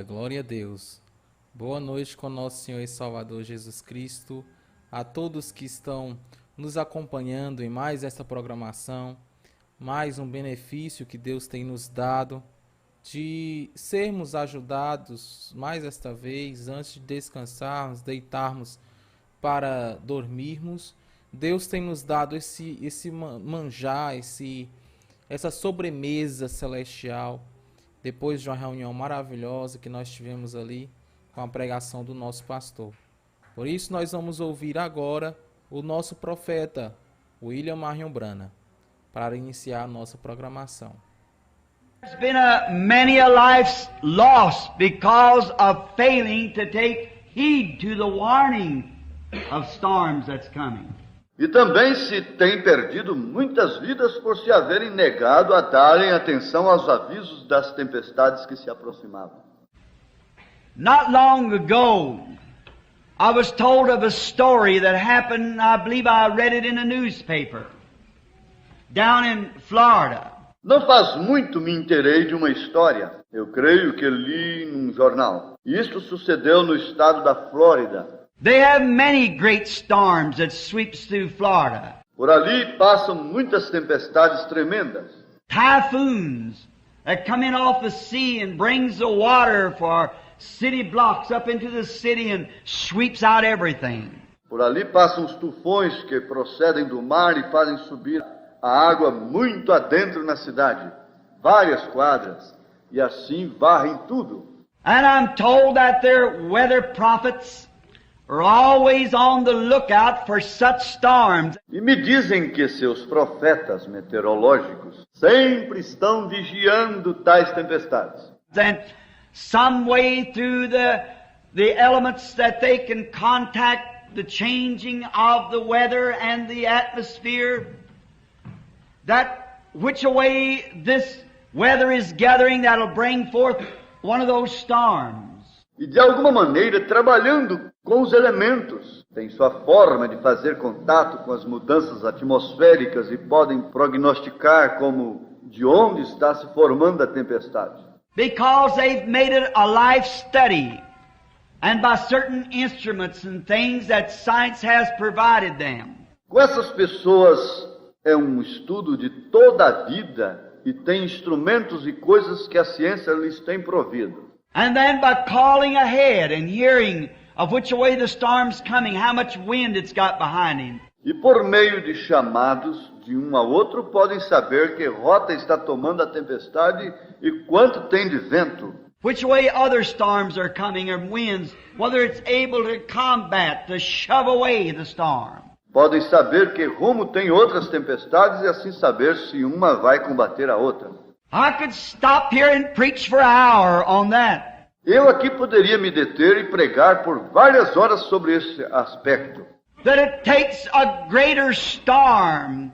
glória a Deus. Boa noite com nosso Senhor e Salvador Jesus Cristo, a todos que estão nos acompanhando em mais esta programação, mais um benefício que Deus tem nos dado de sermos ajudados mais esta vez, antes de descansarmos, deitarmos para dormirmos. Deus tem nos dado esse manjar, essa sobremesa celestial, depois de uma reunião maravilhosa que nós tivemos ali com a pregação do nosso pastor. Por isso nós vamos ouvir agora o nosso profeta, William Marion Branham, para iniciar a nossa programação. There's been many a lives lost because of failing to take heed to the warning of storms that's coming. E também se tem perdido muitas vidas por se haverem negado a darem atenção aos avisos das tempestades que se aproximavam. Not long ago, I was told of a story that happened, I believe I read it in a newspaper, down in Florida. Não faz muito me inteirei de uma história, eu creio que li num jornal. E isto sucedeu no estado da Flórida. They have many great storms that sweeps through Florida. Por ali passam muitas tempestades tremendas. Typhoons that come in off the sea and brings the water for city blocks up into the city and sweeps out everything. Por ali passam os tufões que procedem do mar e fazem subir a água muito adentro na cidade, várias quadras, e assim varrem tudo. And I'm told that their weather prophets are always on the lookout for such storms. E me dizem que seus profetas meteorológicos sempre estão vigiando tais tempestades. And some way through the elements that they can contact the changing of the weather and the atmosphere, that which way this weather is gathering that'll bring forth one of those storms. E de alguma maneira, trabalhando com os elementos, tem sua forma de fazer contato com as mudanças atmosféricas e podem prognosticar como de onde está se formando a tempestade. Because they've made it a life study, and by certain instruments and things that science has provided them. Com essas pessoas é um estudo de toda a vida e tem instrumentos e coisas que a ciência lhes tem provido. And then by calling ahead and hearing of which way the storm's coming, how much wind it's got behind him. E por meio de chamados de um a outro podem saber que rota está tomando a tempestade e quanto tem de vento. Which way other storms are coming or winds, whether it's able to combat, to shove away the storm. Podem saber que rumo tem outras tempestades e assim saber se uma vai combater a outra. I could stop here and preach for an hour on that. Eu aqui poderia me deter e pregar por várias horas sobre esse aspecto. That it takes a greater storm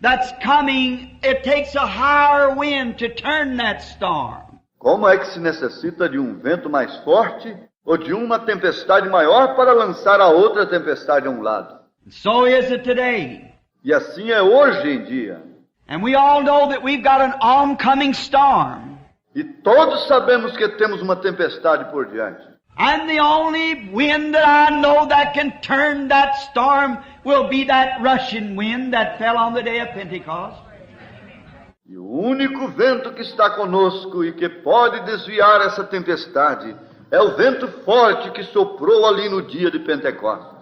that's coming, it takes a higher wind to turn that storm. Como é que se necessita de um vento mais forte ou de uma tempestade maior para lançar a outra tempestade a um lado? So is it today. E assim é hoje em dia. And we all know that we've got an oncoming storm. E todos sabemos que temos uma tempestade por diante. And the only wind that I know that can turn that storm will be that Russian wind that fell on the day of Pentecost. E o único vento que está conosco e que pode desviar essa tempestade é o vento forte que soprou ali no dia de Pentecostes.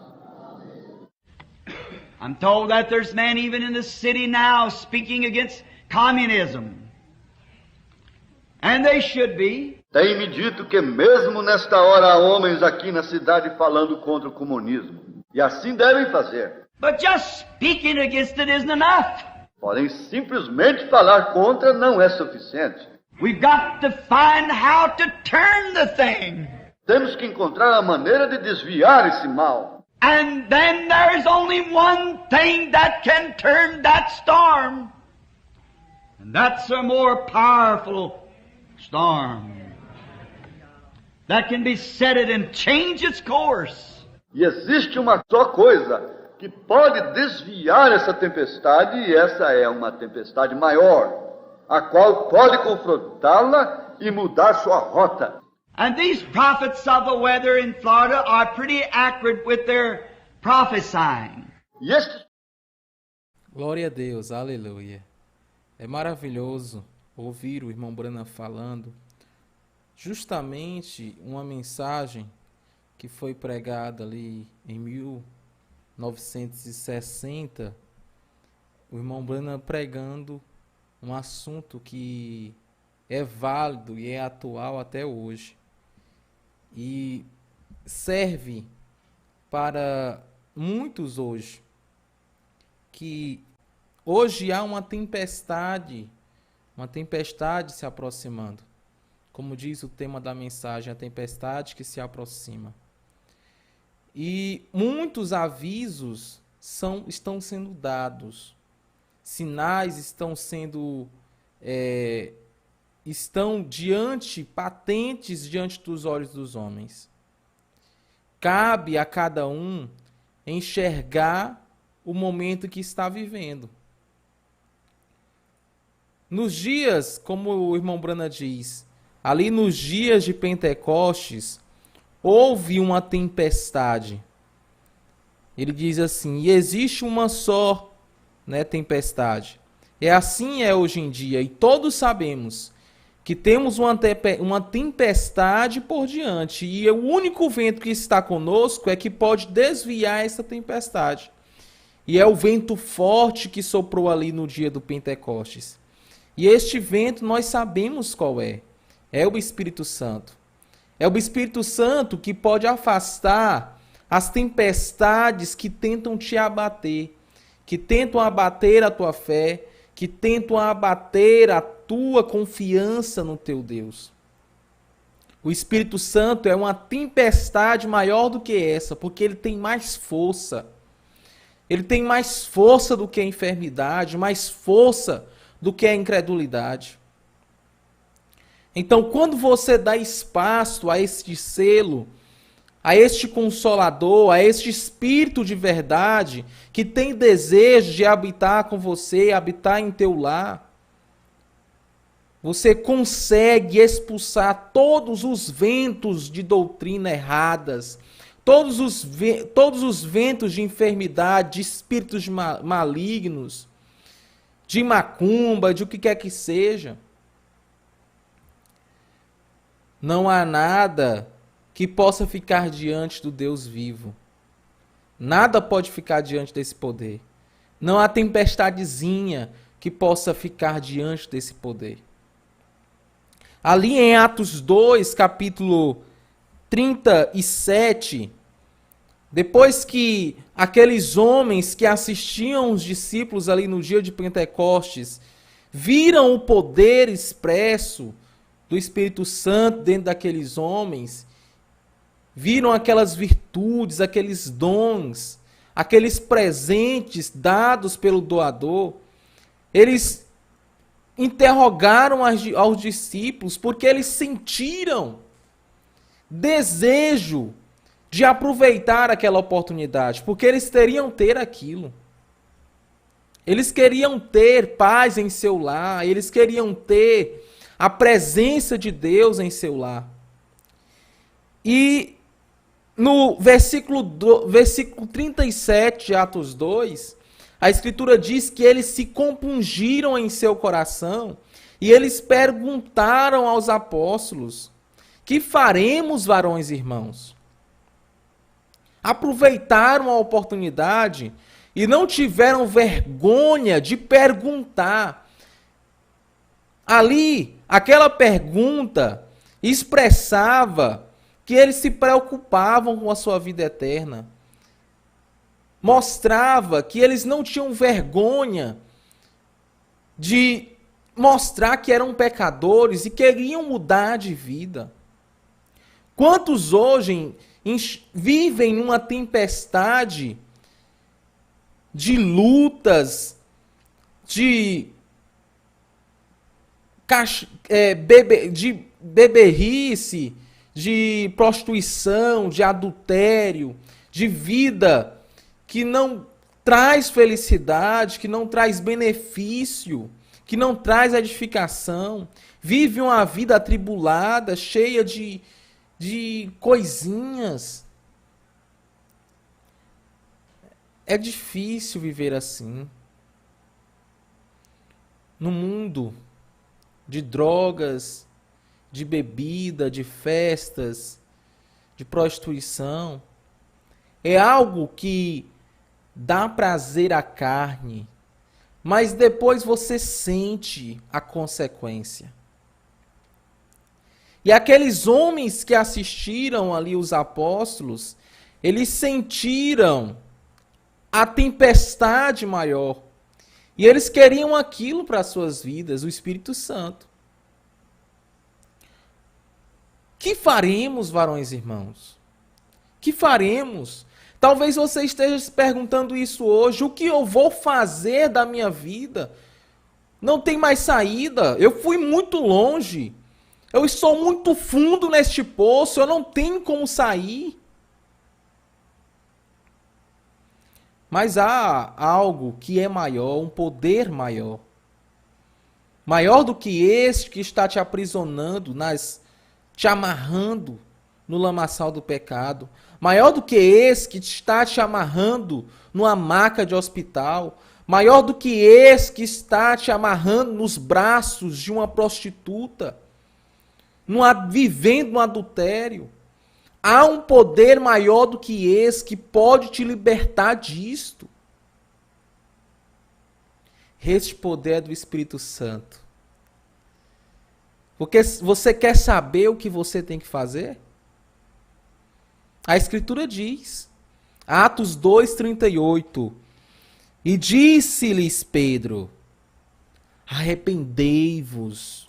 I'm told that there's men even in the city now speaking against communism. And they should be. Tem-me dito que mesmo nesta hora há homens aqui na cidade falando contra o comunismo. E assim devem fazer. But just speaking against it isn't enough. Porém, simplesmente falar contra não é suficiente. We've got to find how to turn the thing. Temos que encontrar a maneira de desviar esse mal. And then there's only one thing that can turn that storm. And that's a more powerful storm. That can be set it and change its course. E existe uma só coisa que pode desviar essa tempestade, e essa é uma tempestade maior, a qual pode confrontá-la e mudar sua rota. And these prophets of the weather in Florida are pretty accurate with their prophesying. E estes Glória a Deus, aleluia. É maravilhoso ouvir o irmão Branham falando justamente uma mensagem que foi pregada ali em 1960, o irmão Branham pregando um assunto que é válido e é atual até hoje. E serve para muitos hoje, que hoje há uma tempestade se aproximando. Como diz o tema da mensagem, a tempestade que se aproxima. E muitos avisos estão sendo dados. Sinais estão sendo patentes diante dos olhos dos homens. Cabe a cada um enxergar o momento que está vivendo. Nos dias, como o irmão Branham diz, ali nos dias de Pentecostes, houve uma tempestade. Ele diz assim, e existe uma só, tempestade. Assim é hoje em dia, e todos sabemos que temos uma tempestade por diante, e o único vento que está conosco é que pode desviar essa tempestade. E é o vento forte que soprou ali no dia do Pentecostes. E este vento nós sabemos qual é. É o Espírito Santo. É o Espírito Santo que pode afastar as tempestades que tentam te abater, que tentam abater a tua fé, que tentam abater a tua confiança no teu Deus. O Espírito Santo é uma tempestade maior do que essa, porque ele tem mais força. Ele tem mais força do que a enfermidade, mais força do que a incredulidade. Então, quando você dá espaço a este selo, a este Consolador, a este Espírito de verdade, que tem desejo de habitar com você, habitar em teu lar, você consegue expulsar todos os ventos de doutrina erradas, todos os ventos de enfermidade, de espíritos malignos, de macumba, de o que quer que seja. Não há nada que possa ficar diante do Deus vivo. Nada pode ficar diante desse poder. Não há tempestadezinha que possa ficar diante desse poder. Ali em Atos 2, capítulo 37, depois que aqueles homens que assistiam os discípulos ali no dia de Pentecostes viram o poder expresso do Espírito Santo dentro daqueles homens, viram aquelas virtudes, aqueles dons, aqueles presentes dados pelo doador, eles interrogaram aos discípulos porque eles sentiram desejo de aproveitar aquela oportunidade, porque eles teriam ter aquilo. Eles queriam ter paz em seu lar, eles queriam ter a presença de Deus em seu lar. E no versículo 37 de Atos 2, a Escritura diz que eles se compungiram em seu coração e eles perguntaram aos apóstolos: que faremos, varões e irmãos? Aproveitaram a oportunidade e não tiveram vergonha de perguntar. Ali, aquela pergunta expressava que eles se preocupavam com a sua vida eterna. Mostrava que eles não tinham vergonha de mostrar que eram pecadores e queriam mudar de vida. Quantos hoje vivem numa tempestade de lutas, de beberrice, de prostituição, de adultério, de vida que não traz felicidade, que não traz benefício, que não traz edificação, vive uma vida atribulada, cheia de coisinhas. É difícil viver assim. No mundo de drogas, de bebida, de festas, de prostituição, é algo que dá prazer à carne, mas depois você sente a consequência. E aqueles homens que assistiram ali os apóstolos, eles sentiram a tempestade maior. E eles queriam aquilo para as suas vidas, o Espírito Santo. Que faremos, varões e irmãos? Que faremos? Talvez você esteja se perguntando isso hoje. O que eu vou fazer da minha vida? Não tem mais saída. Eu fui muito longe. Eu estou muito fundo neste poço. Eu não tenho como sair. Mas há algo que é maior, um poder maior. Maior do que este que está te aprisionando, te amarrando no lamaçal do pecado. Maior do que esse que está te amarrando numa maca de hospital. Maior do que esse que está te amarrando nos braços de uma prostituta. Vivendo no adultério. Há um poder maior do que esse que pode te libertar disto. Este poder é do Espírito Santo. Porque você quer saber o que você tem que fazer? A Escritura diz, Atos 2:38, e disse-lhes Pedro, arrependei-vos,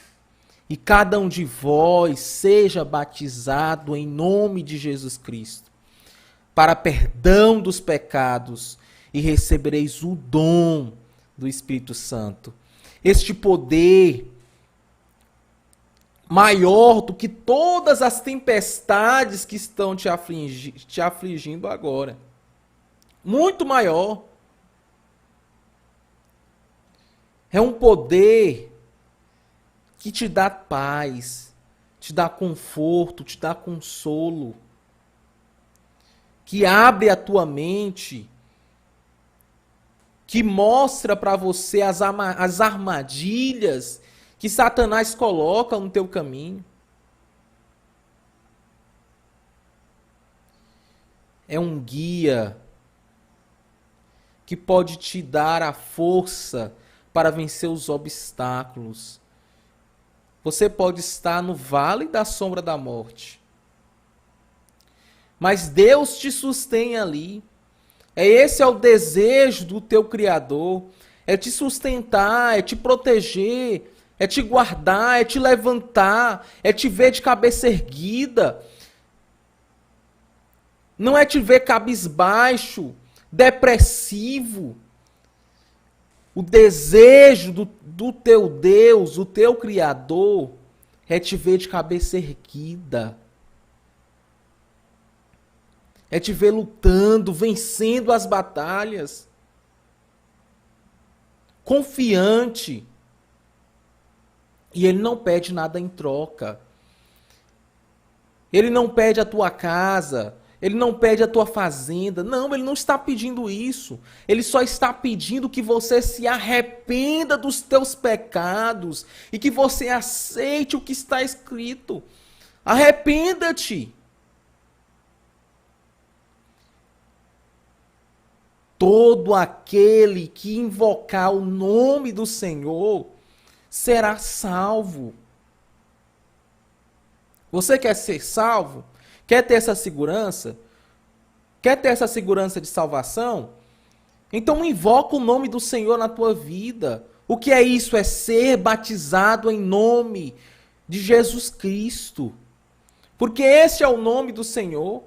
e cada um de vós seja batizado em nome de Jesus Cristo, para perdão dos pecados, e recebereis o dom do Espírito Santo. Este poder maior do que todas as tempestades que estão te afligindo agora. Muito maior. É um poder que te dá paz, te dá conforto, te dá consolo, que abre a tua mente, que mostra para você as armadilhas que Satanás coloca no teu caminho. É um guia que pode te dar a força para vencer os obstáculos. Você pode estar no vale da sombra da morte, mas Deus te sustém ali. Esse é o desejo do teu Criador, é te sustentar, é te proteger, é te guardar, é te levantar, é te ver de cabeça erguida. Não é te ver cabisbaixo, depressivo. O desejo do teu Deus, o teu Criador, é te ver de cabeça erguida. É te ver lutando, vencendo as batalhas. Confiante. E Ele não pede nada em troca. Ele não pede a tua casa. Ele não pede a tua fazenda. Não, Ele não está pedindo isso. Ele só está pedindo que você se arrependa dos teus pecados e que você aceite o que está escrito. Arrependa-te. Todo aquele que invocar o nome do Senhor será salvo. Você quer ser salvo? Quer ter essa segurança? Quer ter essa segurança de salvação? Então invoca o nome do Senhor na tua vida. O que é isso? É ser batizado em nome de Jesus Cristo. Porque esse é o nome do Senhor.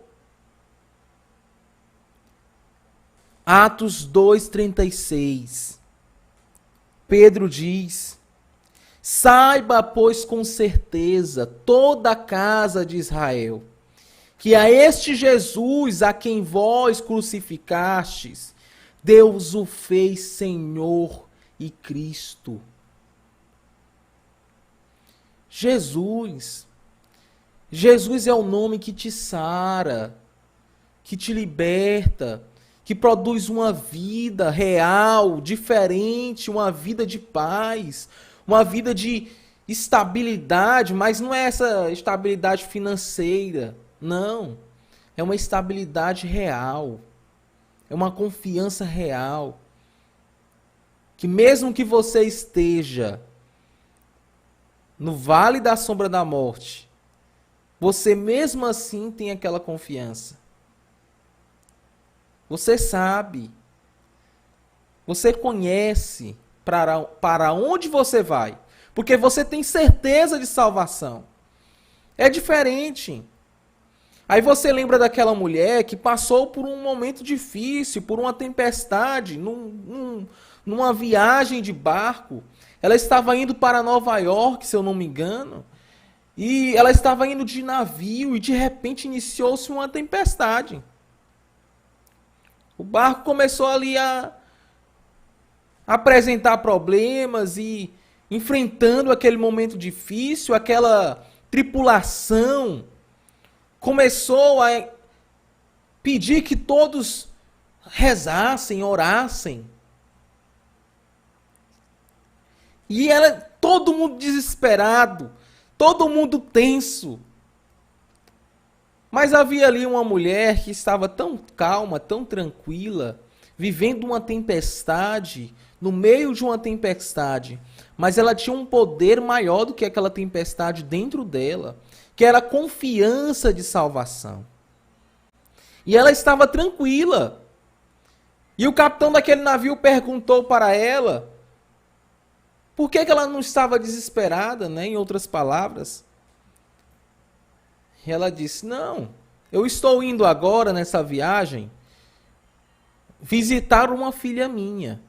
Atos 2:36. Pedro diz: saiba, pois, com certeza, toda a casa de Israel, que a este Jesus, a quem vós crucificastes, Deus o fez Senhor e Cristo. Jesus. Jesus é o nome que te sara, que te liberta, que produz uma vida real, diferente, uma vida de paz, uma vida de estabilidade, mas não é essa estabilidade financeira, não. É uma estabilidade real, é uma confiança real. Que mesmo que você esteja no vale da sombra da morte, você mesmo assim tem aquela confiança. Você sabe, você conhece para onde você vai, porque você tem certeza de salvação. É diferente. Aí você lembra daquela mulher que passou por um momento difícil, por uma tempestade, numa viagem de barco. Ela estava indo para Nova York, se eu não me engano, e ela estava indo de navio e de repente iniciou-se uma tempestade. O barco começou ali a apresentar problemas e enfrentando aquele momento difícil, aquela tripulação começou a pedir que todos rezassem, orassem. E todo mundo desesperado, todo mundo tenso. Mas havia ali uma mulher que estava tão calma, tão tranquila, vivendo uma tempestade, no meio de uma tempestade. Mas ela tinha um poder maior do que aquela tempestade dentro dela, que era a confiança de salvação. E ela estava tranquila. E o capitão daquele navio perguntou para ela por que ela não estava desesperada, né? Em outras palavras. E ela disse, não, eu estou indo agora nessa viagem visitar uma filha minha.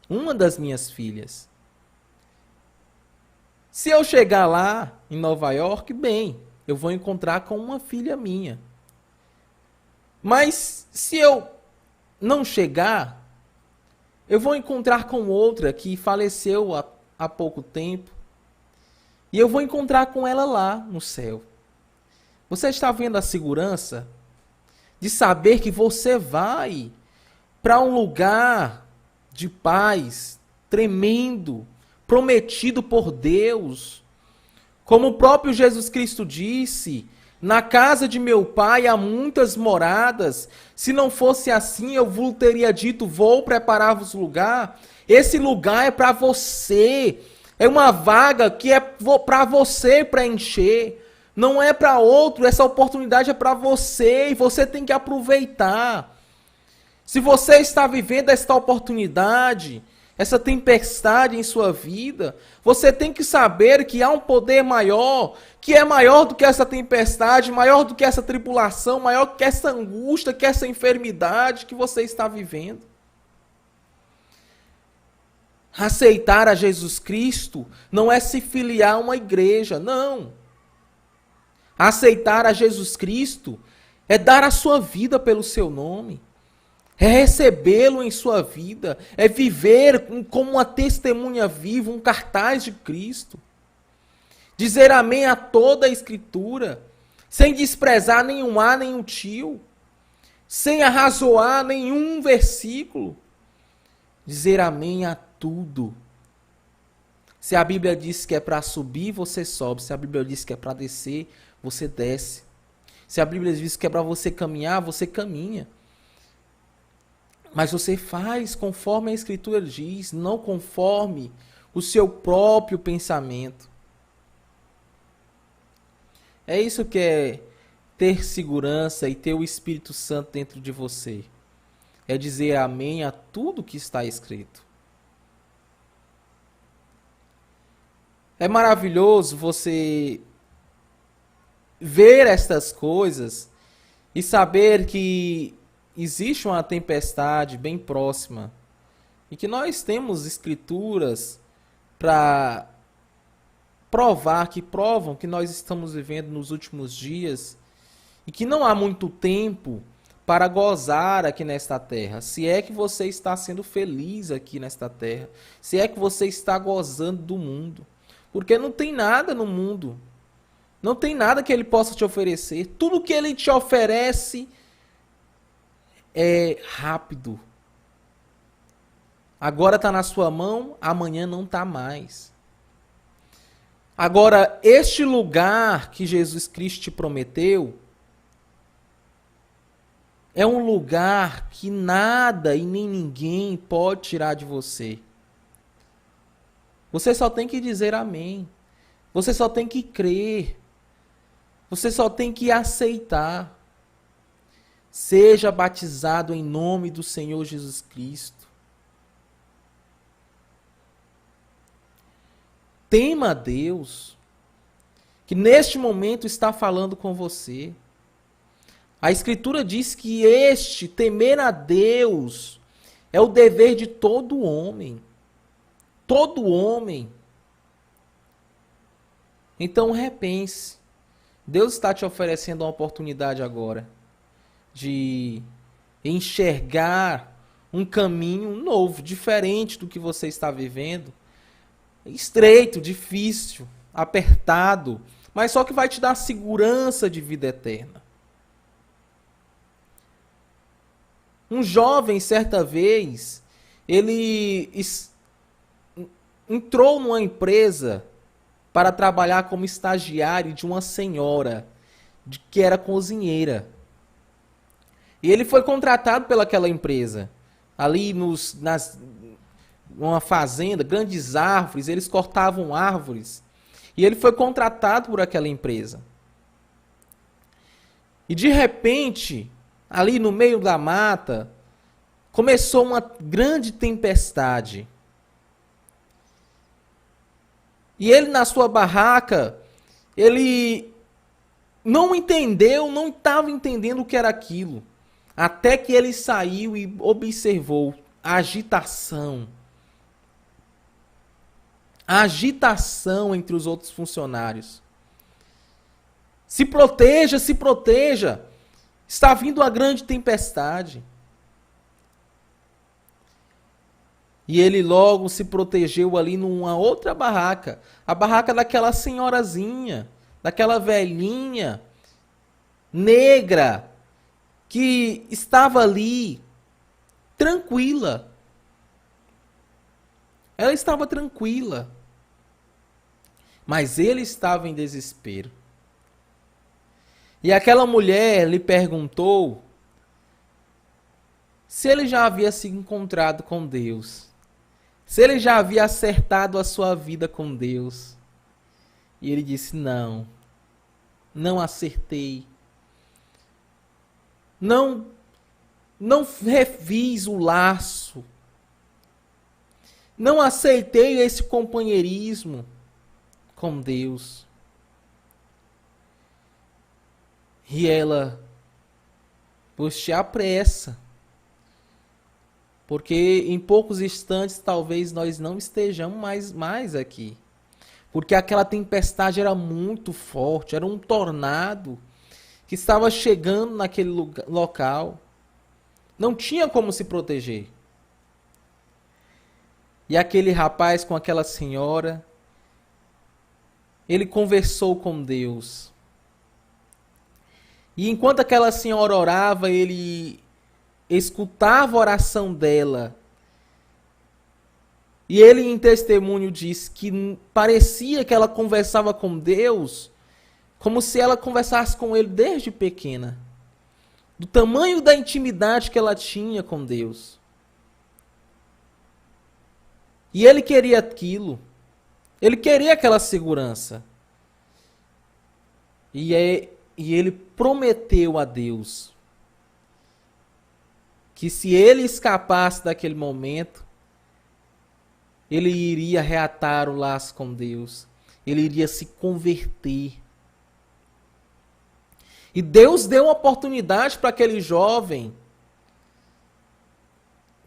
Uma das minhas filhas. Se eu chegar lá em Nova York, bem, eu vou encontrar com uma filha minha. Mas se eu não chegar, eu vou encontrar com outra que faleceu há pouco tempo. E eu vou encontrar com ela lá no céu. Você está vendo a segurança de saber que você vai para um lugar de paz tremendo, prometido por Deus. Como o próprio Jesus Cristo disse, na casa de meu pai há muitas moradas. Se não fosse assim, eu vos teria dito, vou preparar-vos lugar. Esse lugar é para você. É uma vaga que é para você preencher. Não é para outro, essa oportunidade é para você e você tem que aproveitar. Se você está vivendo esta oportunidade, essa tempestade em sua vida, você tem que saber que há um poder maior, que é maior do que essa tempestade, maior do que essa tribulação, maior do que essa angústia, que essa enfermidade que você está vivendo. Aceitar a Jesus Cristo não é se filiar a uma igreja, não. Aceitar a Jesus Cristo é dar a sua vida pelo seu nome. É recebê-lo em sua vida. É viver como uma testemunha viva, um cartaz de Cristo. Dizer amém a toda a Escritura. Sem desprezar nenhum A, nenhum tio. Sem arrazoar nenhum versículo. Dizer amém a tudo. Se a Bíblia diz que é para subir, você sobe. Se a Bíblia diz que é para descer, você desce. Se a Bíblia diz que é para você caminhar, você caminha. Mas você faz conforme a Escritura diz, não conforme o seu próprio pensamento. É isso que é ter segurança e ter o Espírito Santo dentro de você. É dizer amém a tudo que está escrito. É maravilhoso você ver estas coisas e saber que existe uma tempestade bem próxima e que nós temos escrituras para provar, que provam que nós estamos vivendo nos últimos dias e que não há muito tempo para gozar aqui nesta terra. Se é que você está sendo feliz aqui nesta terra, se é que você está gozando do mundo. Porque não tem nada no mundo. Não tem nada que ele possa te oferecer. Tudo que ele te oferece é rápido. Agora está na sua mão, amanhã não está mais. Agora, este lugar que Jesus Cristo te prometeu é um lugar que nada e nem ninguém pode tirar de você. Você só tem que dizer amém. Você só tem que crer. Você só tem que aceitar. Seja batizado em nome do Senhor Jesus Cristo. Tema a Deus, que neste momento está falando com você. A Escritura diz que temer a Deus, é o dever de todo homem. Todo homem. Então repense. Deus está te oferecendo uma oportunidade agora de enxergar um caminho novo, diferente do que você está vivendo. Estreito, difícil, apertado, mas só que vai te dar segurança de vida eterna. Um jovem, certa vez, ele entrou numa empresa para trabalhar como estagiário de uma senhora que era cozinheira. E ele foi contratado pelaquela empresa. Ali numa fazenda, grandes árvores, eles cortavam árvores. E ele foi contratado por aquela empresa. E de repente, ali no meio da mata, começou uma grande tempestade. E ele na sua barraca, ele não entendeu, não estava entendendo o que era aquilo. Até que ele saiu e observou a agitação. A agitação entre os outros funcionários. Se proteja, se proteja. Está vindo uma grande tempestade. E ele logo se protegeu ali numa outra barraca. A barraca daquela senhorazinha, daquela velhinha, negra, que estava ali, tranquila. Ela estava tranquila. Mas ele estava em desespero. E aquela mulher lhe perguntou se ele já havia se encontrado com Deus. Se ele já havia acertado a sua vida com Deus. E ele disse, não acertei. Não refiz o laço. Não aceitei esse companheirismo com Deus. E ela, pois te apressa. Porque em poucos instantes talvez nós não estejamos mais aqui. Porque aquela tempestade era muito forte, era um tornado que estava chegando naquele local. Não tinha como se proteger. E aquele rapaz com aquela senhora, ele conversou com Deus. E enquanto aquela senhora orava, ele escutava a oração dela. E ele em testemunho disse que parecia que ela conversava com Deus como se ela conversasse com ele desde pequena. Do tamanho da intimidade que ela tinha com Deus. E ele queria aquilo. Ele queria aquela segurança. E ele prometeu a Deus que se ele escapasse daquele momento, ele iria reatar o laço com Deus. Ele iria se converter. E Deus deu uma oportunidade para aquele jovem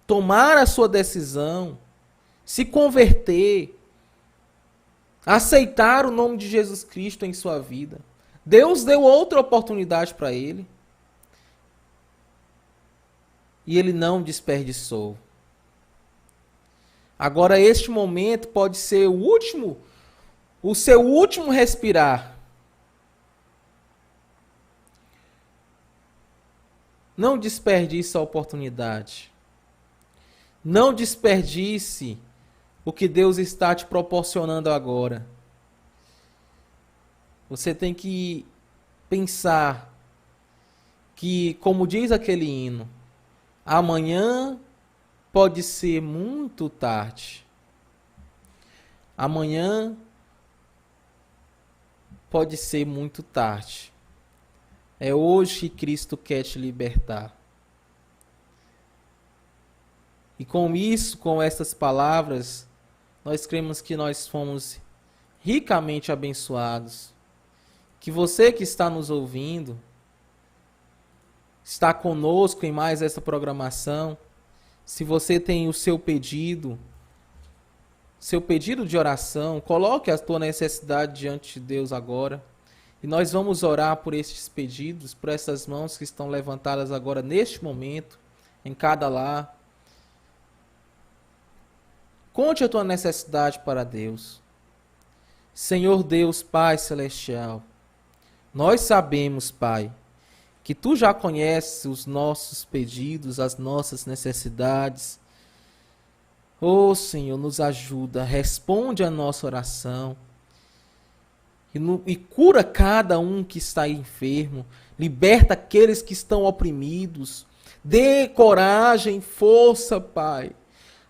tomar a sua decisão, se converter, aceitar o nome de Jesus Cristo em sua vida. Deus deu outra oportunidade para ele. E ele não desperdiçou. Agora este momento pode ser o último o seu último respirar, não desperdice a oportunidade. Não desperdice o que Deus está te proporcionando agora. Você tem que pensar que, como diz aquele hino, amanhã pode ser muito tarde. Amanhã pode ser muito tarde. É hoje que Cristo quer te libertar. E com isso, com essas palavras, nós cremos que nós fomos ricamente abençoados. Que você que está nos ouvindo, está conosco em mais essa programação. Se você tem o seu pedido de oração, coloque a tua necessidade diante de Deus agora. E nós vamos orar por estes pedidos, por essas mãos que estão levantadas agora neste momento, em cada lar. Conte a tua necessidade para Deus. Senhor Deus, Pai Celestial, nós sabemos, Pai, que Tu já conheces os nossos pedidos, as nossas necessidades. Oh, Senhor, nos ajuda, responde a nossa oração e cura cada um que está enfermo, liberta aqueles que estão oprimidos, dê coragem, força, Pai,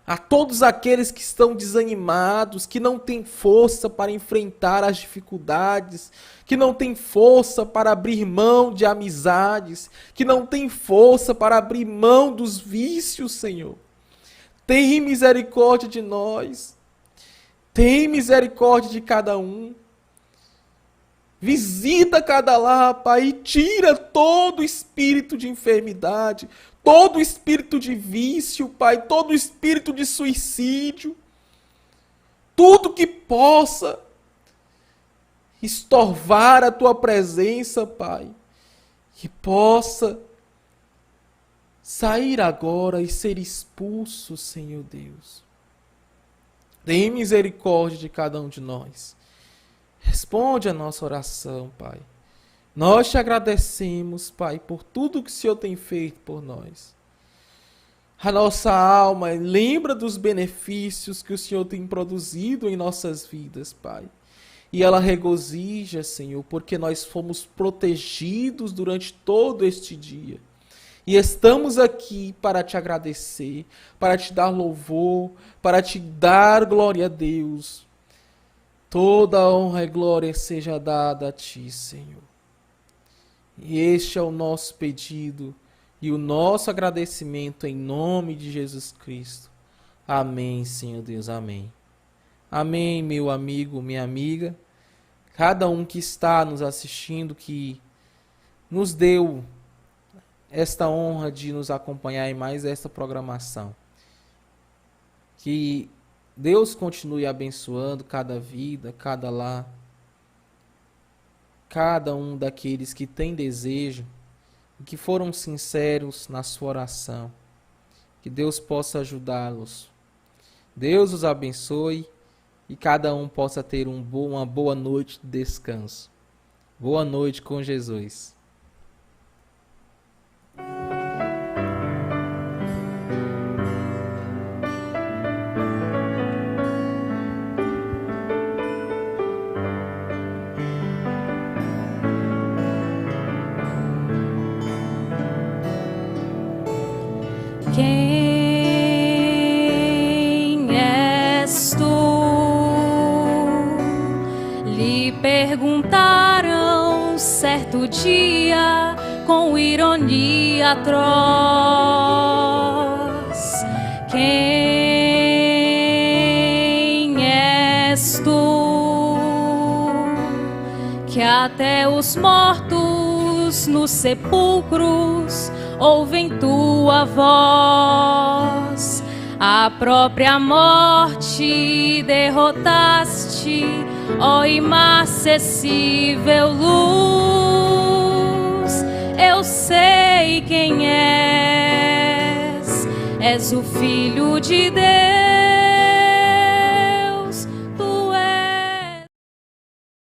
a todos aqueles que estão desanimados, que não têm força para enfrentar as dificuldades, que não têm força para abrir mão de amizades, que não têm força para abrir mão dos vícios, Senhor. Tem misericórdia de nós. Tem misericórdia de cada um. Visita cada lar, Pai, e tira todo espírito de enfermidade, todo espírito de vício, Pai, todo espírito de suicídio, tudo que possa estorvar a Tua presença, Pai, que possa sair agora e ser expulso, Senhor Deus. Tem misericórdia de cada um de nós. Responde a nossa oração, Pai. Nós te agradecemos, Pai, por tudo que o Senhor tem feito por nós. A nossa alma lembra dos benefícios que o Senhor tem produzido em nossas vidas, Pai. E ela regozija, Senhor, porque nós fomos protegidos durante todo este dia. E estamos aqui para te agradecer, para te dar louvor, para te dar glória a Deus. Toda a honra e glória seja dada a Ti, Senhor. E este é o nosso pedido e o nosso agradecimento em nome de Jesus Cristo. Amém, Senhor Deus, amém. Amém, meu amigo, minha amiga. Cada um que está nos assistindo, que nos deu esta honra de nos acompanhar em mais esta programação. Que Deus continue abençoando cada vida, cada lar, cada um daqueles que tem desejo e que foram sinceros na sua oração. Que Deus possa ajudá-los. Deus os abençoe e cada um possa ter uma boa noite de descanso. Boa noite com Jesus. Quem és tu? Lhe perguntaram certo dia com ironia atroz. Quem és tu? Que até os mortos nos sepulcros ouvem tua voz, a própria morte derrotaste, ó inacessível luz. Eu sei quem és o Filho de Deus.